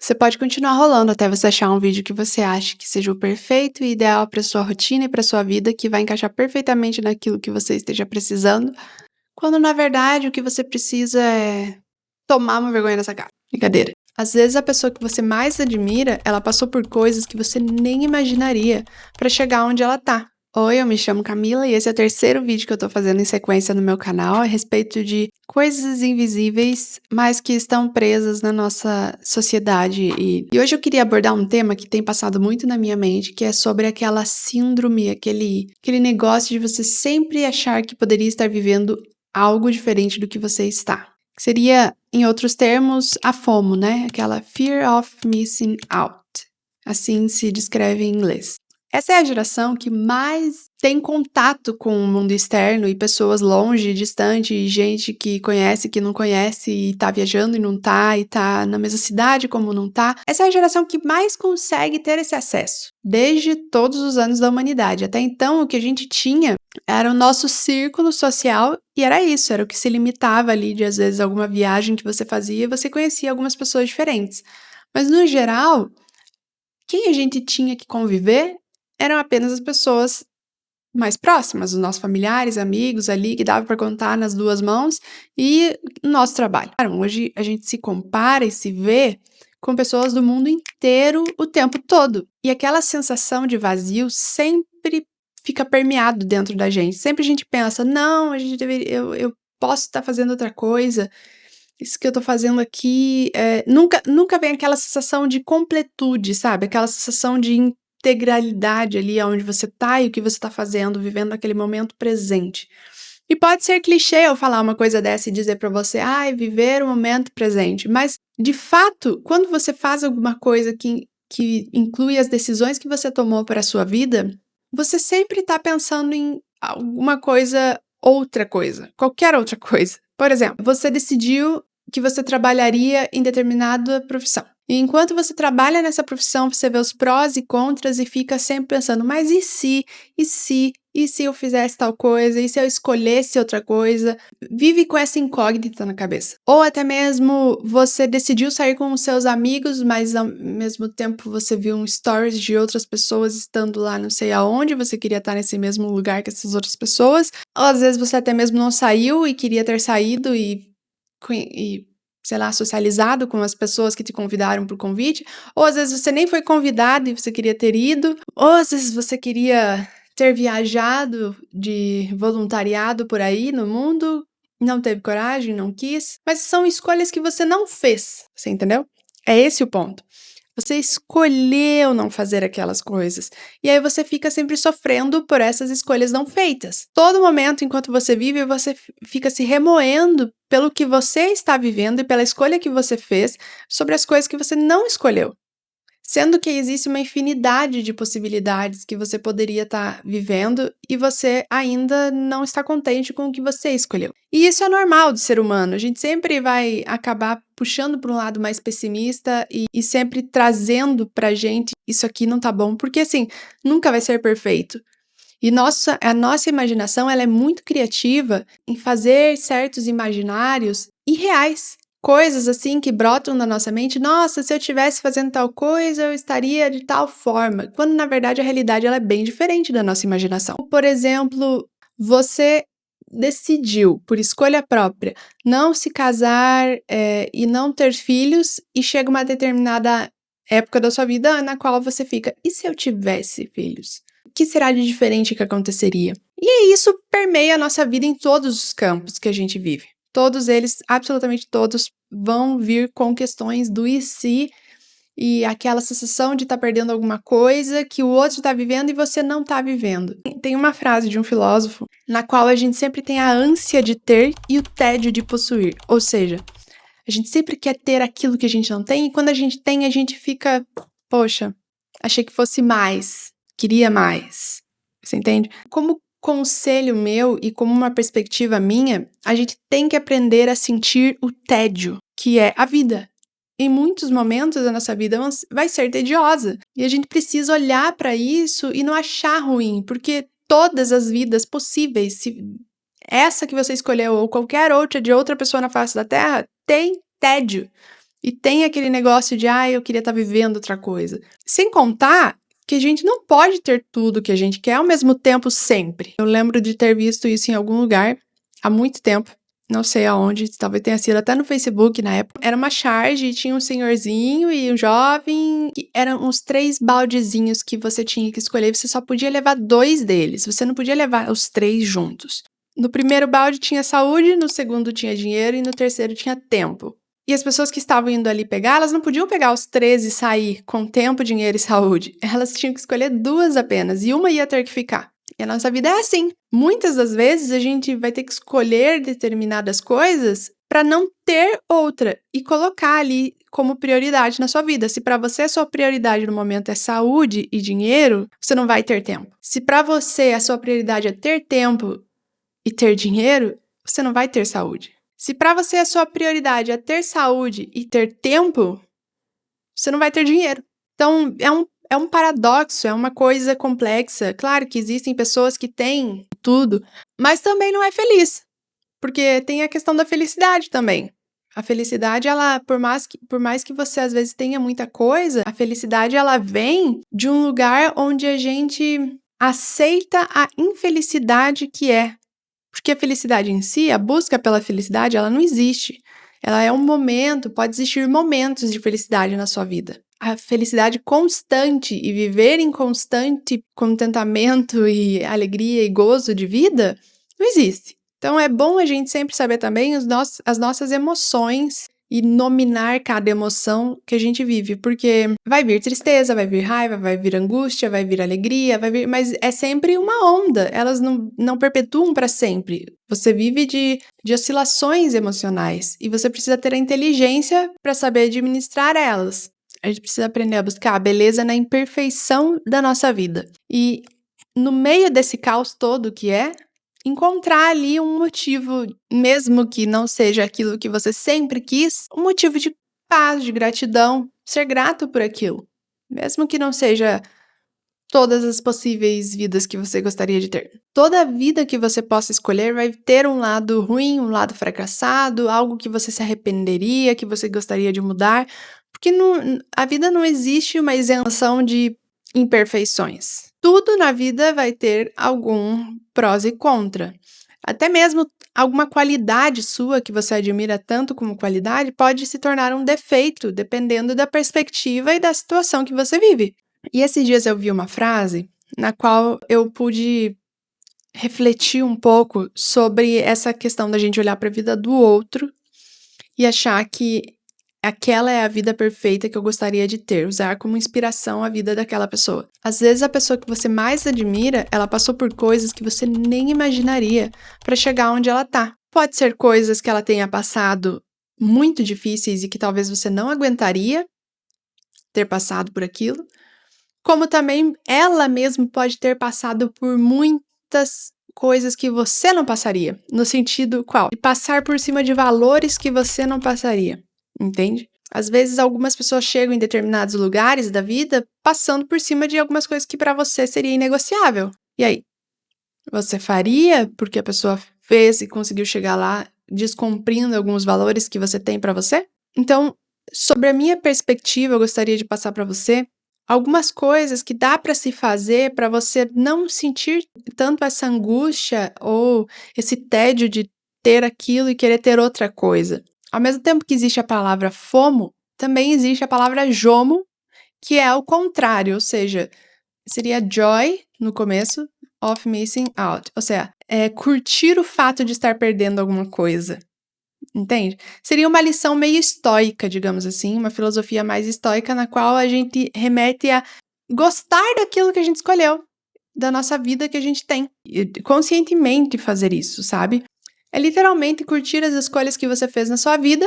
Você pode continuar rolando até você achar um vídeo que você ache que seja o perfeito e ideal para sua rotina e para sua vida, que vai encaixar perfeitamente naquilo que você esteja precisando, quando na verdade o que você precisa é tomar uma vergonha nessa cara. Brincadeira. Às vezes a pessoa que você mais admira, ela passou por coisas que você nem imaginaria para chegar onde ela tá. Oi, eu me chamo Camila e esse é o terceiro vídeo que eu tô fazendo em sequência no meu canal a respeito de coisas invisíveis, mas que estão presas na nossa sociedade. E hoje eu queria abordar um tema que tem passado muito na minha mente, que é sobre aquela síndrome, aquele negócio de você sempre achar que poderia estar vivendo algo diferente do que você está. Que seria, em outros termos, a FOMO, né? Aquela Fear of Missing Out. Assim se descreve em inglês. Essa é a geração que mais tem contato com o mundo externo e pessoas longe, distante, e gente que conhece, que não conhece, e tá viajando e não tá, e tá na mesma cidade como não tá. Essa é a geração que mais consegue ter esse acesso, desde todos os anos da humanidade. Até então, o que a gente tinha era o nosso círculo social e era isso, era o que se limitava ali de, às vezes, alguma viagem que você fazia e você conhecia algumas pessoas diferentes. Mas, no geral, quem a gente tinha que conviver eram apenas as pessoas mais próximas, os nossos familiares, amigos ali, que dava para contar nas duas mãos, e o nosso trabalho. Hoje a gente se compara e se vê com pessoas do mundo inteiro o tempo todo. E aquela sensação de vazio sempre fica permeado dentro da gente. Sempre a gente pensa, não, a gente deveria, eu posso estar fazendo outra coisa. Isso que eu tô fazendo aqui, nunca vem aquela sensação de completude, sabe? Aquela sensação de integralidade ali aonde você tá e o que você tá fazendo, vivendo aquele momento presente. E pode ser clichê eu falar uma coisa dessa e dizer pra você, ai, viver o momento presente. Mas, de fato, quando você faz alguma coisa que inclui as decisões que você tomou para a sua vida, você sempre tá pensando em alguma coisa, outra coisa, qualquer outra coisa. Por exemplo, você decidiu que você trabalharia em determinada profissão. E enquanto você trabalha nessa profissão, você vê os prós e contras e fica sempre pensando, mas e se, e se, e se eu fizesse tal coisa, e se eu escolhesse outra coisa? Vive com essa incógnita na cabeça. Ou até mesmo você decidiu sair com os seus amigos, mas ao mesmo tempo você viu um stories de outras pessoas estando lá não sei aonde, você queria estar nesse mesmo lugar que essas outras pessoas. Ou às vezes você até mesmo não saiu e queria ter saído e sei lá, socializado com as pessoas que te convidaram pro convite, ou às vezes você nem foi convidado e você queria ter ido, ou às vezes você queria ter viajado de voluntariado por aí no mundo, não teve coragem, não quis, mas são escolhas que você não fez, você entendeu? É esse o ponto. Você escolheu não fazer aquelas coisas. E aí você fica sempre sofrendo por essas escolhas não feitas. Todo momento, enquanto você vive, você fica se remoendo pelo que você está vivendo e pela escolha que você fez sobre as coisas que você não escolheu. Sendo que existe uma infinidade de possibilidades que você poderia estar vivendo e você ainda não está contente com o que você escolheu. E isso é normal do ser humano, a gente sempre vai acabar puxando para um lado mais pessimista e sempre trazendo pra gente isso aqui não tá bom, porque assim, nunca vai ser perfeito. E a nossa imaginação ela é muito criativa em fazer certos imaginários irreais. Coisas assim que brotam na nossa mente, nossa, se eu estivesse fazendo tal coisa, eu estaria de tal forma. Quando na verdade a realidade ela é bem diferente da nossa imaginação. Por exemplo, você decidiu, por escolha própria, não se casar e não ter filhos, e chega uma determinada época da sua vida na qual você fica, e se eu tivesse filhos? O que será de diferente que aconteceria? E isso permeia a nossa vida em todos os campos que a gente vive. Todos eles, absolutamente todos, vão vir com questões do e se e aquela sensação de estar perdendo alguma coisa que o outro está vivendo e você não está vivendo. Tem uma frase de um filósofo na qual a gente sempre tem a ânsia de ter e o tédio de possuir. Ou seja, a gente sempre quer ter aquilo que a gente não tem e quando a gente tem, a gente fica, poxa, achei que fosse mais, queria mais. Você entende? Como conselho meu e como uma perspectiva minha, a gente tem que aprender a sentir o tédio, que é a vida. Em muitos momentos da nossa vida vai ser tediosa. E a gente precisa olhar para isso e não achar ruim, porque todas as vidas possíveis, se essa que você escolheu ou qualquer outra de outra pessoa na face da Terra, tem tédio. E tem aquele negócio de, eu queria estar vivendo outra coisa. Sem contar que a gente não pode ter tudo que a gente quer ao mesmo tempo sempre. Eu lembro de ter visto isso em algum lugar há muito tempo. Não sei aonde, talvez tenha sido até no Facebook na época. Era uma charge e tinha um senhorzinho e um jovem. Que eram uns 3 baldezinhos que você tinha que escolher. Você só podia levar 2 deles. Você não podia levar os 3 juntos. No primeiro balde tinha saúde, no segundo tinha dinheiro e no terceiro tinha tempo. E as pessoas que estavam indo ali pegar, elas não podiam pegar os 13 e sair com tempo, dinheiro e saúde. Elas tinham que escolher 2 apenas e uma ia ter que ficar. E a nossa vida é assim. Muitas das vezes a gente vai ter que escolher determinadas coisas para não ter outra e colocar ali como prioridade na sua vida. Se para você a sua prioridade no momento é saúde e dinheiro, você não vai ter tempo. Se para você a sua prioridade é ter tempo e ter dinheiro, você não vai ter saúde. Se para você a sua prioridade é ter saúde e ter tempo, você não vai ter dinheiro. Então, é um paradoxo, é uma coisa complexa. Claro que existem pessoas que têm tudo, mas também não é feliz. Porque tem a questão da felicidade também. A felicidade, ela, por mais que você às vezes tenha muita coisa, a felicidade, ela vem de um lugar onde a gente aceita a infelicidade que é. Porque a felicidade em si, a busca pela felicidade, ela não existe. Ela é um momento, pode existir momentos de felicidade na sua vida. A felicidade constante e viver em constante contentamento e alegria e gozo de vida não existe. Então é bom a gente sempre saber também as nossas emoções e nominar cada emoção que a gente vive, porque vai vir tristeza, vai vir raiva, vai vir angústia, vai vir alegria, mas é sempre uma onda, elas não perpetuam para sempre. Você vive de oscilações emocionais e você precisa ter a inteligência para saber administrar elas. A gente precisa aprender a buscar a beleza na imperfeição da nossa vida. E no meio desse caos todo que é, encontrar ali um motivo, mesmo que não seja aquilo que você sempre quis, um motivo de paz, de gratidão, ser grato por aquilo. Mesmo que não seja todas as possíveis vidas que você gostaria de ter. Toda vida que você possa escolher vai ter um lado ruim, um lado fracassado, algo que você se arrependeria, que você gostaria de mudar, porque a vida não existe uma isenção de imperfeições. Tudo na vida vai ter algum prós e contra. Até mesmo alguma qualidade sua que você admira tanto como qualidade pode se tornar um defeito, dependendo da perspectiva e da situação que você vive. E esses dias eu vi uma frase na qual eu pude refletir um pouco sobre essa questão da gente olhar para a vida do outro e achar que aquela é a vida perfeita que eu gostaria de ter, usar como inspiração a vida daquela pessoa. Às vezes a pessoa que você mais admira, ela passou por coisas que você nem imaginaria para chegar onde ela tá. Pode ser coisas que ela tenha passado muito difíceis e que talvez você não aguentaria ter passado por aquilo, como também ela mesma pode ter passado por muitas coisas que você não passaria, no sentido qual? De passar por cima de valores que você não passaria. Entende? Às vezes algumas pessoas chegam em determinados lugares da vida passando por cima de algumas coisas que para você seria inegociável. E aí? Você faria porque a pessoa fez e conseguiu chegar lá descumprindo alguns valores que você tem para você? Então, sobre a minha perspectiva, eu gostaria de passar para você algumas coisas que dá para se fazer para você não sentir tanto essa angústia ou esse tédio de ter aquilo e querer ter outra coisa. Ao mesmo tempo que existe a palavra FOMO, também existe a palavra JOMO, que é o contrário, ou seja, seria joy no começo, of missing out, ou seja, curtir o fato de estar perdendo alguma coisa, entende? Seria uma lição meio estoica, digamos assim, uma filosofia mais estoica na qual a gente remete a gostar daquilo que a gente escolheu, da nossa vida que a gente tem, e conscientemente fazer isso, sabe? É literalmente curtir as escolhas que você fez na sua vida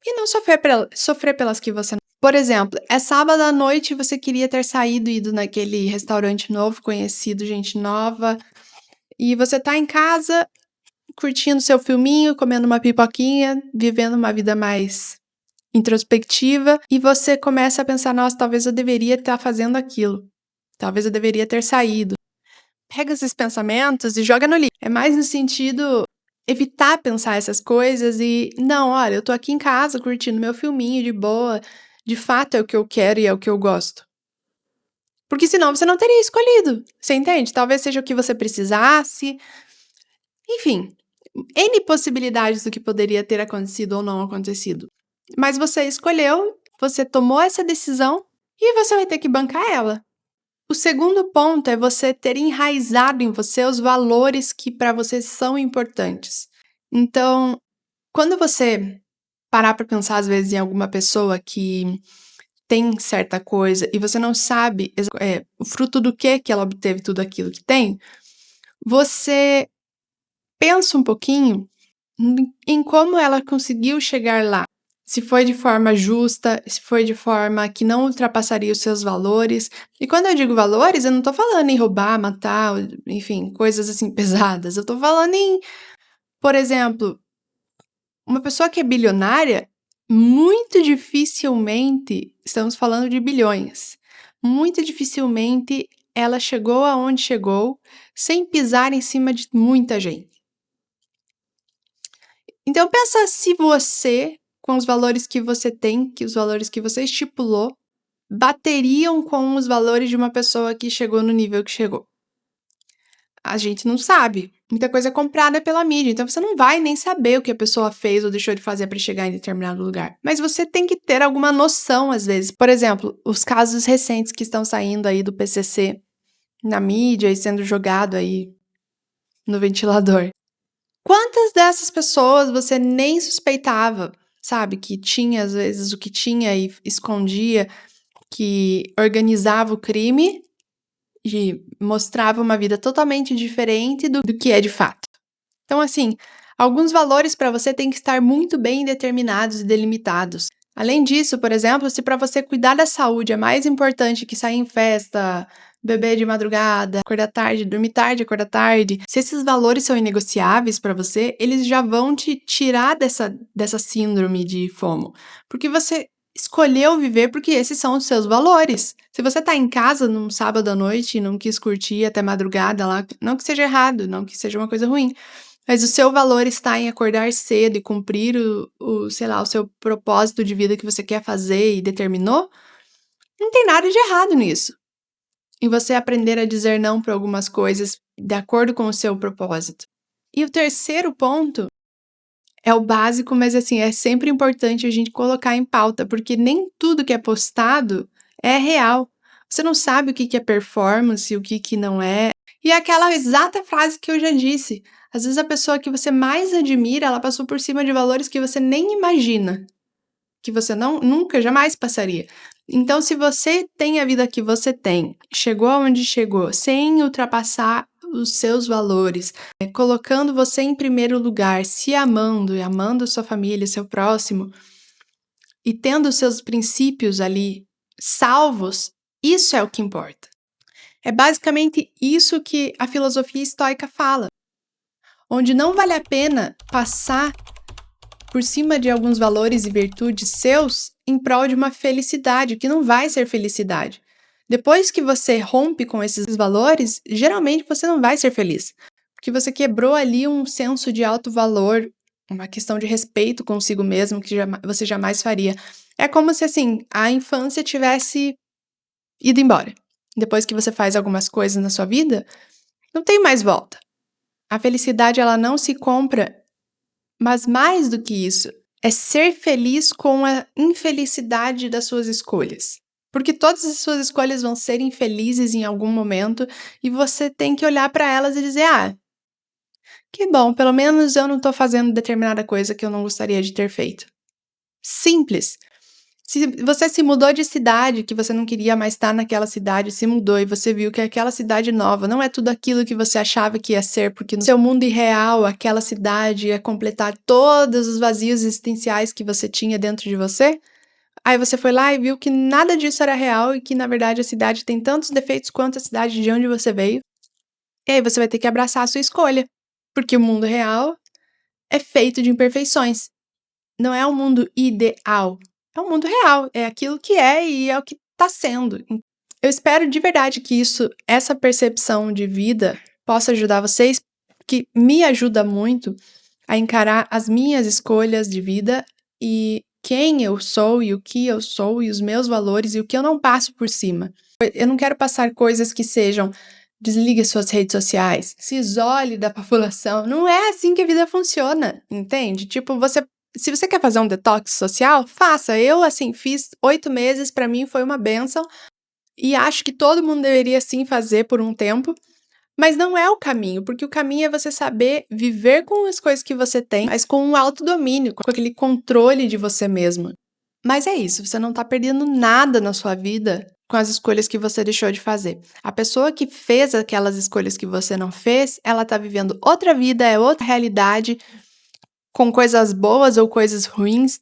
e não sofrer pelas que você não. Por exemplo, é sábado à noite e você queria ter saído e ido naquele restaurante novo, conhecido gente nova, e você tá em casa curtindo seu filminho, comendo uma pipoquinha, vivendo uma vida mais introspectiva, e você começa a pensar, nossa, talvez eu deveria estar fazendo aquilo. Talvez eu deveria ter saído. Pega esses pensamentos e joga no lixo. É mais no sentido evitar pensar essas coisas e: "Não, olha, eu tô aqui em casa curtindo meu filminho de boa, de fato é o que eu quero e é o que eu gosto". Porque senão você não teria escolhido, você entende? Talvez seja o que você precisasse, enfim, N possibilidades do que poderia ter acontecido ou não acontecido. Mas você escolheu, você tomou essa decisão e você vai ter que bancar ela. O segundo ponto é você ter enraizado em você os valores que para você são importantes. Então, quando você parar para pensar às vezes em alguma pessoa que tem certa coisa e você não sabe o fruto do que ela obteve tudo aquilo que tem, você pensa um pouquinho em como ela conseguiu chegar lá. Se foi de forma justa, se foi de forma que não ultrapassaria os seus valores. E quando eu digo valores, eu não tô falando em roubar, matar, enfim, coisas assim pesadas. Eu tô falando em, por exemplo, uma pessoa que é bilionária, muito dificilmente, estamos falando de bilhões, muito dificilmente ela chegou aonde chegou sem pisar em cima de muita gente. Então pensa se você, com os valores que você tem, que os valores que você estipulou, bateriam com os valores de uma pessoa que chegou no nível que chegou. A gente não sabe. Muita coisa é comprada pela mídia, então você não vai nem saber o que a pessoa fez ou deixou de fazer para chegar em determinado lugar. Mas você tem que ter alguma noção às vezes. Por exemplo, os casos recentes que estão saindo aí do PCC na mídia e sendo jogado aí no ventilador. Quantas dessas pessoas você nem suspeitava, sabe, que tinha às vezes o que tinha e escondia, que organizava o crime e mostrava uma vida totalmente diferente do que é de fato. Então, assim, alguns valores para você têm que estar muito bem determinados e delimitados. Além disso, por exemplo, se para você cuidar da saúde é mais importante que sair em festa, beber de madrugada, acordar tarde, dormir tarde, acordar tarde, se esses valores são inegociáveis para você, eles já vão te tirar dessa síndrome de FOMO. Porque você escolheu viver porque esses são os seus valores. Se você tá em casa num sábado à noite e não quis curtir até madrugada lá, não que seja errado, não que seja uma coisa ruim, mas o seu valor está em acordar cedo e cumprir sei lá, o seu propósito de vida que você quer fazer e determinou, não tem nada de errado nisso. E você aprender a dizer não para algumas coisas de acordo com o seu propósito. E o terceiro ponto é o básico, mas assim, é sempre importante a gente colocar em pauta, porque nem tudo que é postado é real. Você não sabe o que é performance, o que não é. E é aquela exata frase que eu já disse. Às vezes a pessoa que você mais admira, ela passou por cima de valores que você nem imagina, que você nunca, jamais passaria. Então, se você tem a vida que você tem, chegou aonde chegou, sem ultrapassar os seus valores, colocando você em primeiro lugar, se amando e amando sua família, seu próximo, e tendo os seus princípios ali salvos, isso é o que importa. É basicamente isso que a filosofia estoica fala, onde não vale a pena passar por cima de alguns valores e virtudes seus em prol de uma felicidade, que não vai ser felicidade. Depois que você rompe com esses valores, geralmente você não vai ser feliz, porque você quebrou ali um senso de alto valor, uma questão de respeito consigo mesmo que você jamais faria. É como se, assim, a infância tivesse ido embora. Depois que você faz algumas coisas na sua vida, não tem mais volta. A felicidade, ela não se compra, mas mais do que isso, é ser feliz com a infelicidade das suas escolhas. Porque todas as suas escolhas vão ser infelizes em algum momento e você tem que olhar para elas e dizer: ah, que bom, pelo menos eu não tô fazendo determinada coisa que eu não gostaria de ter feito. Simples. Se você se mudou de cidade, que você não queria mais estar naquela cidade, se mudou e você viu que aquela cidade nova não é tudo aquilo que você achava que ia ser, porque no seu mundo irreal, aquela cidade ia completar todos os vazios existenciais que você tinha dentro de você, aí você foi lá e viu que nada disso era real e que, na verdade, a cidade tem tantos defeitos quanto a cidade de onde você veio. E aí você vai ter que abraçar a sua escolha, porque o mundo real é feito de imperfeições. Não é um mundo ideal. É um mundo real. É aquilo que é e é o que está sendo. Eu espero de verdade que essa percepção de vida possa ajudar vocês, que me ajuda muito a encarar as minhas escolhas de vida e quem eu sou e o que eu sou e os meus valores e o que eu não passo por cima. Eu não quero passar coisas que sejam desligue suas redes sociais, se isole da população. Não é assim que a vida funciona, entende? Tipo, se você quer fazer um detox social, faça. Eu, assim, fiz 8 meses, pra mim foi uma bênção e acho que todo mundo deveria, sim, fazer por um tempo. Mas não é o caminho, porque o caminho é você saber viver com as coisas que você tem, mas com um autodomínio, com aquele controle de você mesmo. Mas é isso, você não tá perdendo nada na sua vida com as escolhas que você deixou de fazer. A pessoa que fez aquelas escolhas que você não fez, ela tá vivendo outra vida, é outra realidade, com coisas boas ou coisas ruins.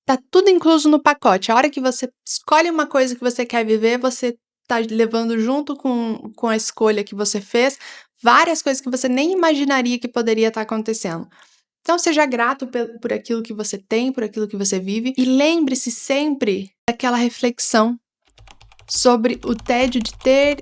Tá tudo incluso no pacote. A hora que você escolhe uma coisa que você quer viver, você tá levando junto com a escolha que você fez, várias coisas que você nem imaginaria que poderia estar acontecendo. Então seja grato por aquilo que você tem, por aquilo que você vive, e lembre-se sempre daquela reflexão sobre o tédio de ter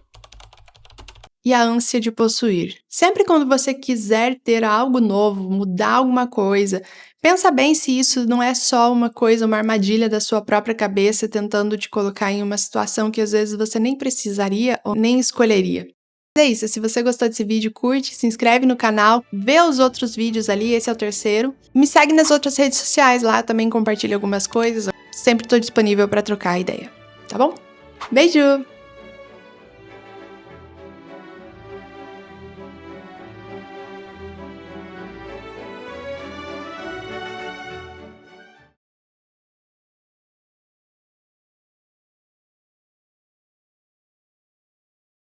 e a ânsia de possuir. Sempre quando você quiser ter algo novo, mudar alguma coisa, pensa bem se isso não é só uma coisa, uma armadilha da sua própria cabeça tentando te colocar em uma situação que às vezes você nem precisaria ou nem escolheria. É isso, se você gostou desse vídeo, curte, se inscreve no canal, vê os outros vídeos ali, esse é o terceiro. Me segue nas outras redes sociais lá, também compartilho algumas coisas. Sempre estou disponível para trocar ideia, tá bom? Beijo!